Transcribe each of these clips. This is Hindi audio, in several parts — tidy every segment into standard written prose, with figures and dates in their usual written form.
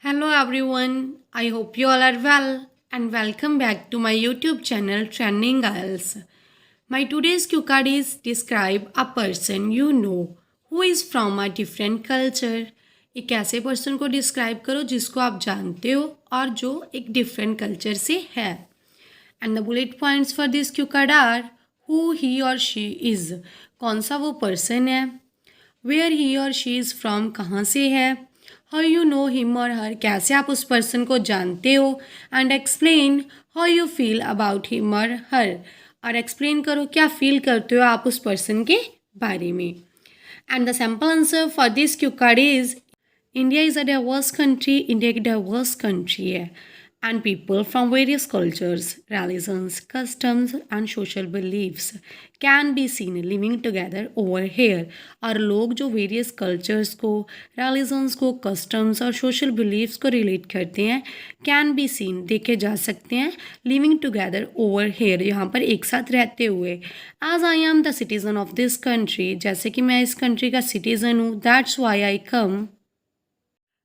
Hello everyone, I hope you all are well and welcome back to my YouTube channel Trending Girls. My today's cue card is describe a person you know who is from a different culture. एक ऐसे पर्सन को डिस्क्राइब करो जिसको आप जानते हो और जो एक डिफरेंट कल्चर से है. And the bullet points for this cue card are who he और शी इज़, कौन सा वो पर्सन है, वेयर ही और शी इज़ फ्रॉम, कहाँ से है, हाउ यू नो हिम और हर, कैसे आप उस पर्सन को जानते हो, and explain how you feel about him और हर, और एक्सप्लेन करो क्या फील करते हो आप उस पर्सन के बारे में. And the simple answer for this cue card is India is a diverse country. India एक डाइवर्स कंट्री है and people from various cultures, religions, customs and social beliefs can be seen living together over here. और लोग जो वेरियस कल्चर्स को, रिलीजन्स को, कस्टम्स और सोशल बिलीव्स को रिलेट करते हैं, कैन बी सीन, देखे जा सकते हैं, लिविंग टुगेदर ओवर हेयर, यहाँ पर एक साथ रहते हुए. As I am the citizen of this country, जैसे कि मैं इस कंट्री का सिटीज़न हूँ, that's why I come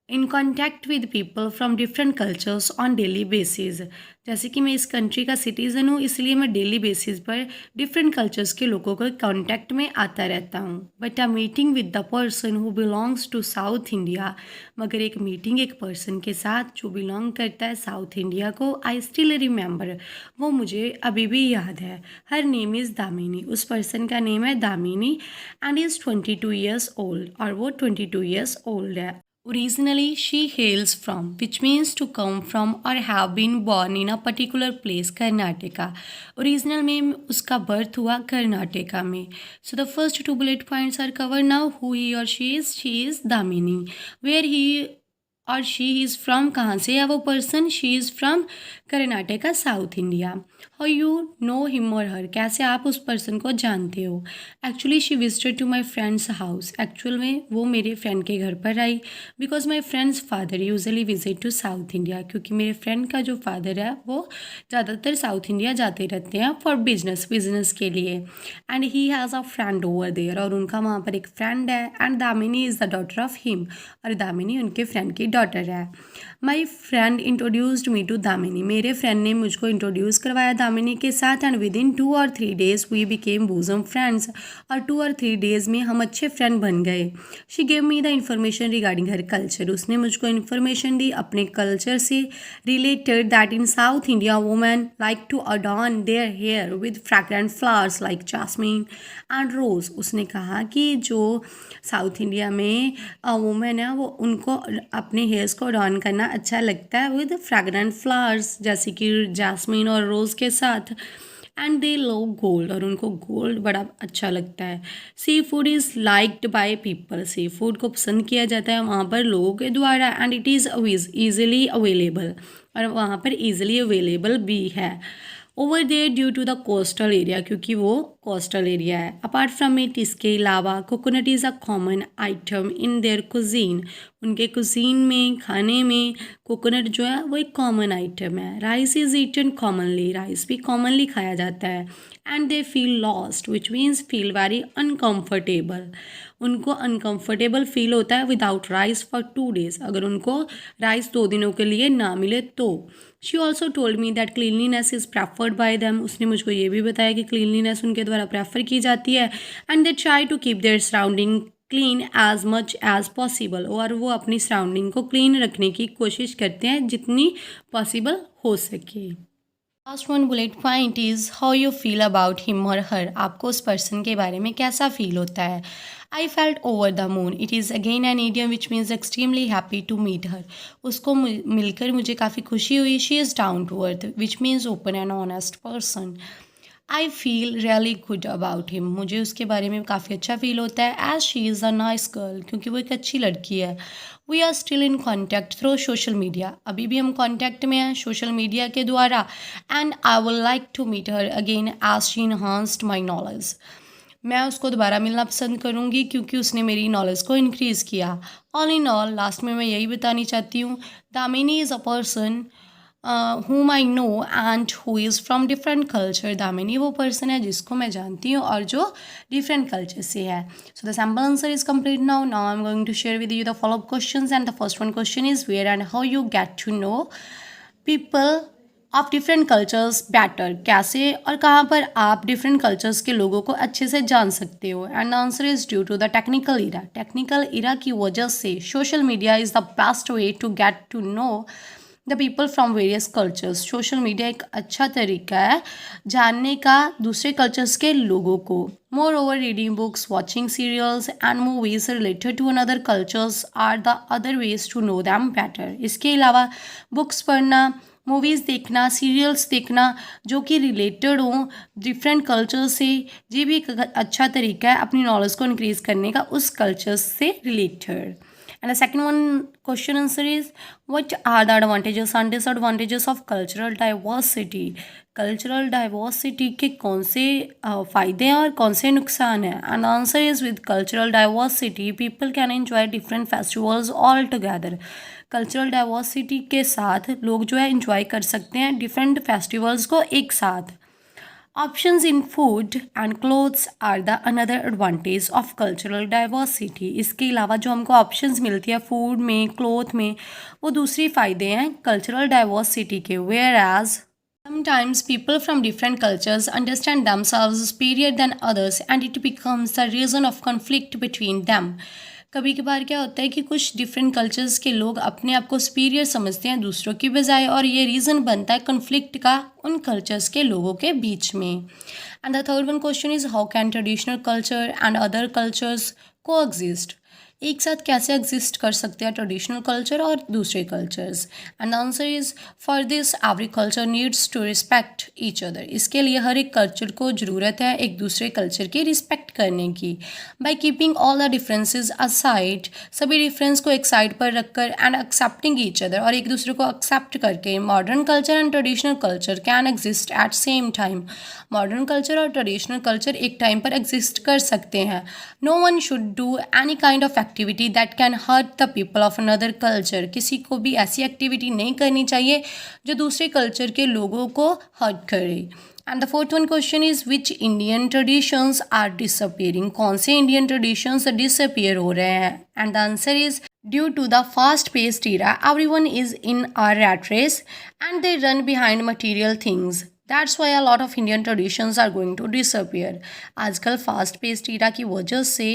in contact with people from different cultures on daily basis. जैसे कि मैं इस कंट्री का सिटीज़न हूँ, इसलिए मैं डेली बेसिस पर डिफरेंट कल्चर्स के लोगों के कॉन्टैक्ट में आता रहता हूँ. But a meeting with the person who belongs to south India, मगर एक मीटिंग एक पर्सन के साथ जो बिलोंग करता है साउथ इंडिया को, आई स्टिल रिमेंबर, वो मुझे अभी भी याद है. हर नेम इज़ दामिनी, उस पर्सन का नेम है Damini, and is 22 years old, और वो 22 ईयर्स ओल्ड है. Originally, she hails from, which means to come from or have been born in a particular place, Karnataka. Original में उसका birth हुआ कर्नाटका में. So the first two bullet points are covered now. Who he or she is Damini. Where he और शी इज़ फ्रॉम, कहाँ से है वो person, she is from Karnataka, south India. How you know him और हर, कैसे आप उस पर्सन को जानते हो. Actually she visited to my friends house, actual में वो मेरे फ्रेंड के घर पर आई. Because my friends father usually visit to south India, क्योंकि मेरे फ्रेंड का जो फादर है वो ज़्यादातर साउथ इंडिया जाते रहते हैं फॉर बिजनेस के लिए. And he has a friend over there, और उनका वहाँ पर एक फ्रेंड है. And Damini is the daughter of him, और दामिनी उनके फ्रेंड की डॉटर है. My friend introduced me to Damini, मेरे फ्रेंड ने मुझको इंट्रोड्यूस करवाया दामिनी के साथ. एंड विद इन 2 और 3 days we became bosom friends, और 2 और 3 डेज में हम अच्छे फ्रेंड बन गए. She gave me the information regarding her culture, उसने मुझको इन्फॉर्मेशन दी अपने कल्चर से related, that in south India women like to adorn their hair with fragrant flowers like jasmine and rose. उसने कहा कि जो साउथ इंडिया में वुमेन है वो उनको अपने हेयर्स को अडॉर्न करना अच्छा लगता है विद फ्रैग्रेंट फ्लावर्स, जैसे कि जास्मिन और रोज़ के साथ. एंड दे लव गोल्ड, और उनको गोल्ड बड़ा अच्छा लगता है. Sea food is liked by people, sea food को पसंद किया जाता है वहाँ पर लोगों के द्वारा. And it is easily available, और वहाँ पर ईजिली अवेलेबल भी है. Over there due to the coastal area, क्योंकि वो कोस्टल एरिया है. अपार्ट फ्रॉम इट, इसके अलावा coconut is a common item in their cuisine, उनके कुजीन में, खाने में कोकोनट जो है वो एक कॉमन आइटम है. Rice is eaten commonly, rice भी कॉमनली खाया जाता है. And they feel lost, which means feel very uncomfortable, उनको अनकम्फर्टेबल फील होता है विदाउट राइस फॉर 2 डेज, अगर उनको राइस 2 दिनों के लिए ना मिले तो. She also told me that cleanliness is preferred bye them, उसने मुझको ये भी बताया कि क्लीनलीनेस उनके द्वारा प्रेफर की जाती है. And they try to keep their surrounding clean as much as possible, और वो अपनी सराउंडिंग को क्लीन रखने की कोशिश करते हैं जितनी पॉसिबल हो सके. Last one bullet point is how you feel about him और हर, आपको उस पर्सन के बारे में कैसा फील होता है. I felt over the moon, it is again an idiom which means extremely happy to meet her, उसको मिलकर मुझे काफ़ी खुशी हुई. She is down to earth which means open and honest person. I feel really good about him, मुझे उसके बारे में काफ़ी अच्छा फील होता है. As she is a nice girl, क्योंकि वो एक अच्छी लड़की है. We are still in contact through social media, अभी भी हम कॉन्टैक्ट में हैं सोशल मीडिया के द्वारा. And I would like to meet her again as she enhanced my knowledge, मैं उसको दोबारा मिलना पसंद करूँगी क्योंकि उसने मेरी नॉलेज को इंक्रीज़ किया. ऑल इन ऑल, लास्ट में मैं यही बतानी चाहती हूँ, Damini is a person whom I know and who is from different culture. Damini वो person है जिसको मैं जानती हूँ और जो different culture से है. So the sample answer is complete now. Now I'm going to share with you the follow-up questions, and the first one question is where and how you get to know people of different cultures better. कैसे और कहाँ पर आप डिफरेंट कल्चर्स के लोगों को अच्छे से जान सकते हो. And answer is due to the technical era. Technical era की वजह से social media is the best way to get to know the people from various cultures. Social media एक अच्छा तरीका है जानने का दूसरे कल्चर्स के लोगों को. Moreover reading books, watching serials and movies related to another cultures are the other ways to know them better. इसके अलावा बुक्स पढ़ना, मूवीज़ देखना, सीरियल्स देखना जो कि रिलेटेड हों डिफरेंट कल्चर से, ये भी एक अच्छा तरीका है अपनी नॉलेज को इंक्रीज़ करने का उस कल्चर से related. And the second one question answer is what are the advantages and disadvantages of cultural diversity. Cultural diversity के कौन से फ़ायदे हैं और कौन से नुकसान हैं. And answer is with cultural diversity people can enjoy different festivals all together. Cultural diversity के साथ लोग जो है इंजॉय कर सकते हैं डिफरेंट फेस्टिवल्स को एक साथ. Options in food and clothes are the another advantage of cultural diversity. इसके अलावा जो हमको ऑप्शंस मिलती है फूड में, क्लोथ में, वो दूसरी फ़ायदे हैं कल्चरल डाइवर्सिटी के. Whereas sometimes people from different cultures understand themselves superior than others and it becomes the reason of conflict between them. कभी कभार क्या होता है कि कुछ डिफरेंट कल्चर्स के लोग अपने आप को सुपीरियर समझते हैं दूसरों की बजाय और ये रीज़न बनता है कन्फ्लिक्ट का उन कल्चर्स के लोगों के बीच में. And the third one question is how can traditional culture and other cultures coexist. एक साथ कैसे एग्जिस्ट कर सकते हैं ट्रेडिशनल कल्चर और दूसरे cultures. And answer is for this every culture needs to respect each other. इसके लिए हर एक कल्चर को ज़रूरत है एक दूसरे कल्चर की रिस्पेक्ट करने की. By keeping all the differences aside, सभी डिफरेंस को एक साइड पर रखकर एंड एक्सेप्टिंग ईच अदर और एक दूसरे को एक्सेप्ट करके modern culture and traditional culture can exist at same time. Modern culture और ट्रेडिशनल कल्चर एक टाइम पर एग्जिस्ट कर सकते हैं. No one should do any kind of activity that can hurt the people of another culture. किसी को भी ऐसी एक्टिविटी नहीं करनी चाहिए जो दूसरे कल्चर के लोगों को हर्ट करे. And the fourth one question is which Indian traditions are disappearing. कौन से इंडियन ट्रेडिशंस डिसअपियर हो रहे हैं. And the answer is due to the fast paced era everyone is in a rat race and they run behind material things. That's why a lot of Indian traditions are going to disappear. आजकल फास्ट पेस्ड ईरा की वजह से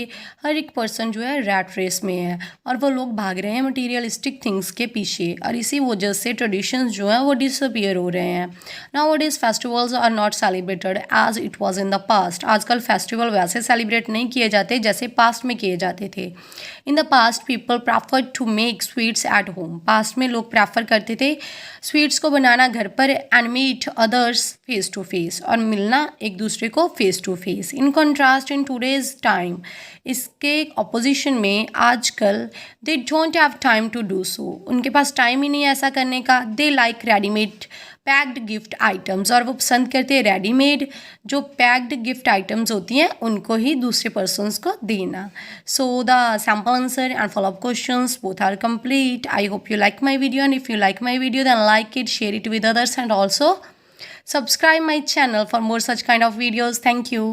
हर एक पर्सन जो है रैट रेस में है और वो लोग भाग रहे हैं मटीरियलिस्टिक थिंग्स के पीछे और इसी वजह से ट्रेडिशंस जो हैं वो डिसअपियर हो रहे हैं. Nowadays festivals are not celebrated as it was in the past. आजकल फेस्टिवल वैसे सेलिब्रेट नहीं किए जाते जैसे पास्ट में किए जाते थे. In the past people prefer to make sweets at home. Past में लोग प्रेफर करते थे स्वीट्स को बनाना घर पर and meet others face to face और मिलना एक दूसरे को face to face. In contrast in today's time, इसके अपोजिशन में आजकल they don't have time to do so. उनके पास टाइम ही नहीं है ऐसा करने का. They like readymade packed gift items और वो पसंद करते हैं रेडीमेड जो पैक्ड गिफ्ट आइटम्स होती हैं उनको ही दूसरे पर्सनस को देना. So the sample answer and follow up questions both are complete. I hope you like my video and if you like my video then like it, share it with others and also subscribe my channel for more such kind of videos. Thank you.